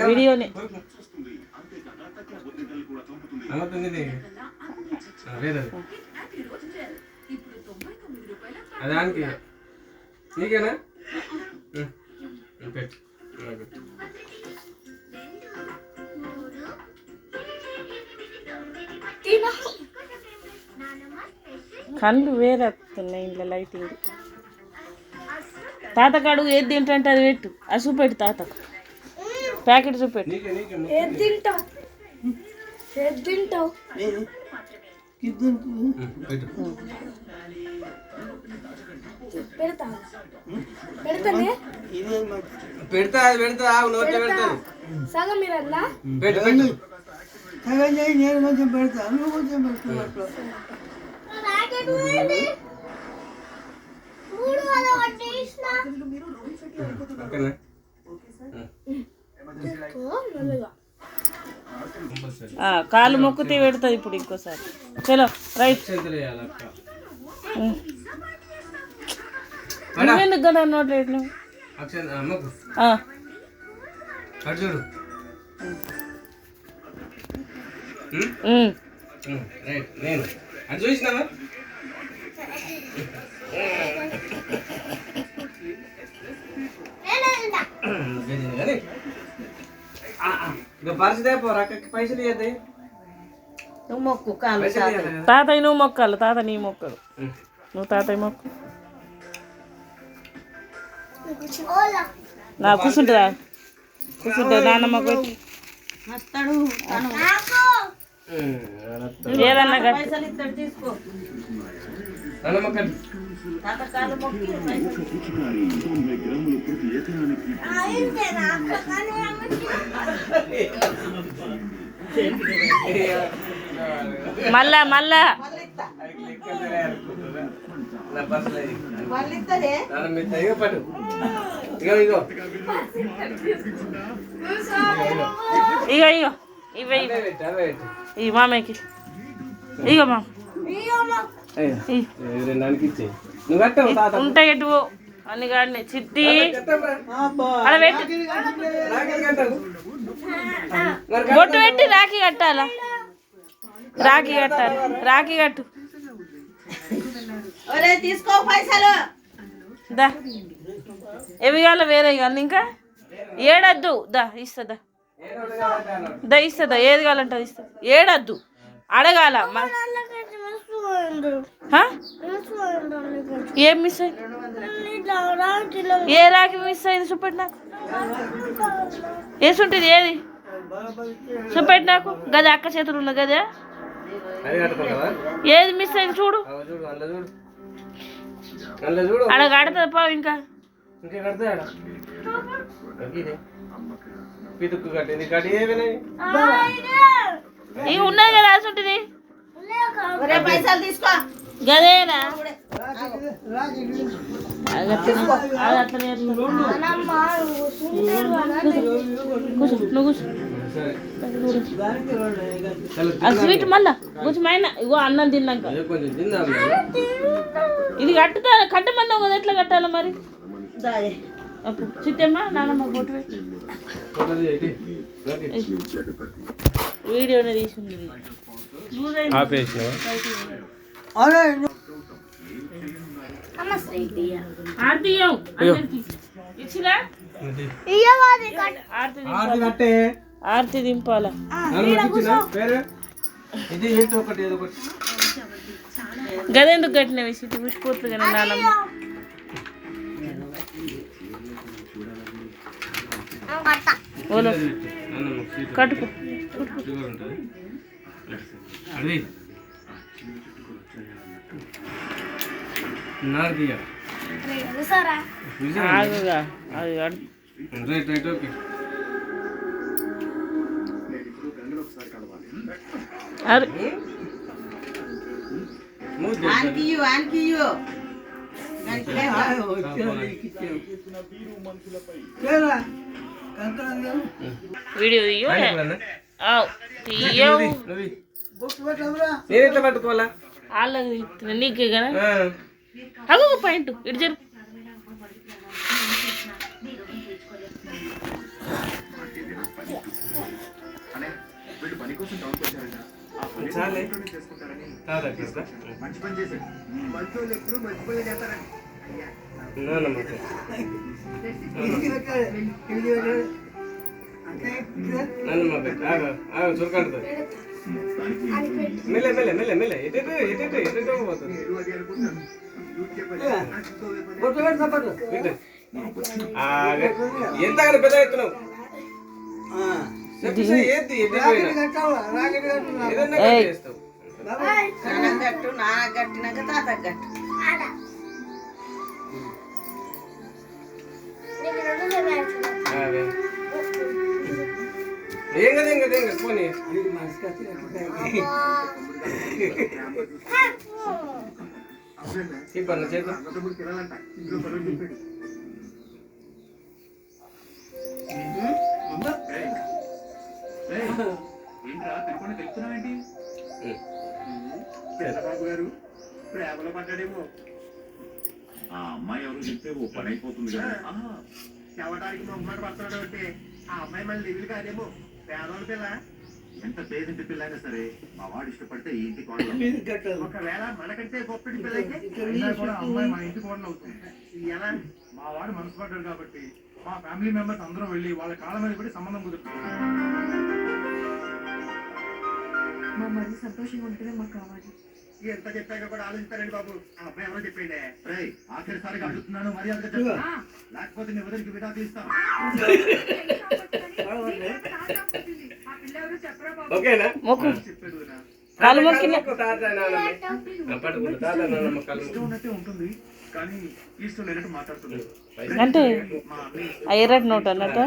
వీడియోనే అదానికి నీకేనా కళ్ళు వేరే వస్తున్నాయి ఇంట్లో లైటింగ్. తాతకాడు ఏది తింటే అది పెట్టు, అది చూపెట్టు తాతకు ప్యాకెట్ చూపెట్టు. పెడతా సగం మీరన్నా సగం చేయి, నేను కొంచెం పెడతా, నువ్వు కొంచెం పెట్టు. కాలు మొక్కుతే పెడుతుంది ఇప్పుడు ఇంకోసారి. చలో రైట్. నువ్వెందుకు కదా నోట్లేదు నువ్వు చూడు. నేను అది చూసినావా? పరిస్థితి పోరా, పైసలు ఇవ్వద్దు. నువ్వు మొక్కు కాలు తాతయ్య, నువ్వు మొక్కాలి, తాత నీ మొక్కలు, నువ్వు తాతయ్య మొక్కు. నా కూర్చుంటుందా? కూర్చుంటుంది నాన్నమ్మ పెట్టి ఏదన్నా తీసుకో. మళ్ళా మళ్ళా ఇగో ఇగో ఇవి ఈ మామయ్యకి. ఇగో మా ఉంటాయి ఎటు అన్ని కాడిని చిట్టి అలా పెట్టి బొట్టు పెట్టి రాఖీ కట్టాలా? రాఖీ కట్టాలి, రాఖీ కట్టు. తీసుకో పైసలు. దా ఎవి కావాలో వేరే కావాలి ఇంకా ఏడద్దు. దా ఇస్తుందా, దా ఇస్తుందా, ఏది కావాలంటే అది ఇస్తా. ఏడద్దు అడగాల. ఏం మిస్ అయింది? ఏ రాకి మిస్ అయింది చూపెట్టి నాకు. వేసుంటుంది ఏది చూపెట్టి నాకు. గదే అక్క చేతులు ఉన్న గదే ఏది మిస్ అయింది చూడు. అడ కడుతుంది పా. ఇంకా ఇక ఉన్నది కదా రాసి ఉంటుంది. పైసలు తీసుకో. గదేనా స్వీట్ మళ్ళా కొంచెం అయినా ఇగో అన్నం తిన్నాక ఇది కట్టుతా. కట్టమన్నావు కదా, ఎట్లా కట్టాలి మరి? అప్పుడు చిట్టమ్మా నాన్నమ్మ ఫోటో వీడియోనే తీసుకుంది. ఆర్తి దింపాలా? గదెందుకు కట్టినవి సిటీ పుష్పోతుంది కదా నాన్నమ్మ. ఓలో కట్టుకో. వీడియో తీయో పట్టుకోవాలా? వాళ్ళకి నీకే కదా. అగో పాయింట్ ఇటు జరుపు. చాలే తాత తీస్తా నమస్తే నన్ను ఆగు చురకంటుంది మెల్లె మెల్లె మెల్లె మెల్లె ఎటెటో పోతుంది ఎంత పెద్ద ఎత్తున్నావు ఏంటి ఏదన్నా చేస్తావు నాన్నకు గట్టు నాన్నకు గట్టినాక తాతకు గట్టు ఏం కదా పోనీ చెప్పన్న చేద్దాం చంద్రబాబు గారు ప్రేమలో పడ్డాడేమో ఆ అమ్మాయి ఎవరు చెప్తే ఓ పని అయిపోతుంది కదా చెవడానికి మొహమాట పడుతున్నాడు అంటే ఆ అమ్మాయి మళ్ళీ లివిలు కాదేమో పేదోళ్ళ పిల్ల ఎంత పేదింటి పిల్ల అయినా సరే మా వాడు ఇష్టపడితే ఈ ఇంటి కోడలు ఒకవేళ మనకంటే గొప్పటి పిల్ల అయితే కూడా అమ్మాయి మా ఇంటి కోడలు అవుతుంది ఎలా మా వాడు మనసు పడ్డాడు కాబట్టి మా ఫ్యామిలీ మెంబర్స్ అందరూ వెళ్ళి వాళ్ళ కాళ్ళ మీద పడి సంబంధం కుదురుతుంది మా మరి సంతోషంగా ఉంటేనే మాకు కావాలి. ఎంత చెప్పాక కూడా ఆలోచిస్తారండి బాబు ఆ అబ్బాయి ఎవరో చెప్పండి ఆఖరిసారిగా అడుగుతున్నాను మర్యాదగా చెప్పు లేకపోతే నీ వదిలికి విడా తీస్తాను ఓకేనా చెప్పేది వదినా. కాలు మొక్కిన ఇష్టం ఉన్నట్టే ఉంటుంది కానీ ఇష్టం లేనట్టు మాట్లాడుతుంది అంటే మా అన్నయ్య ఆ ఎర్రటి నోట్ అన్నట్టు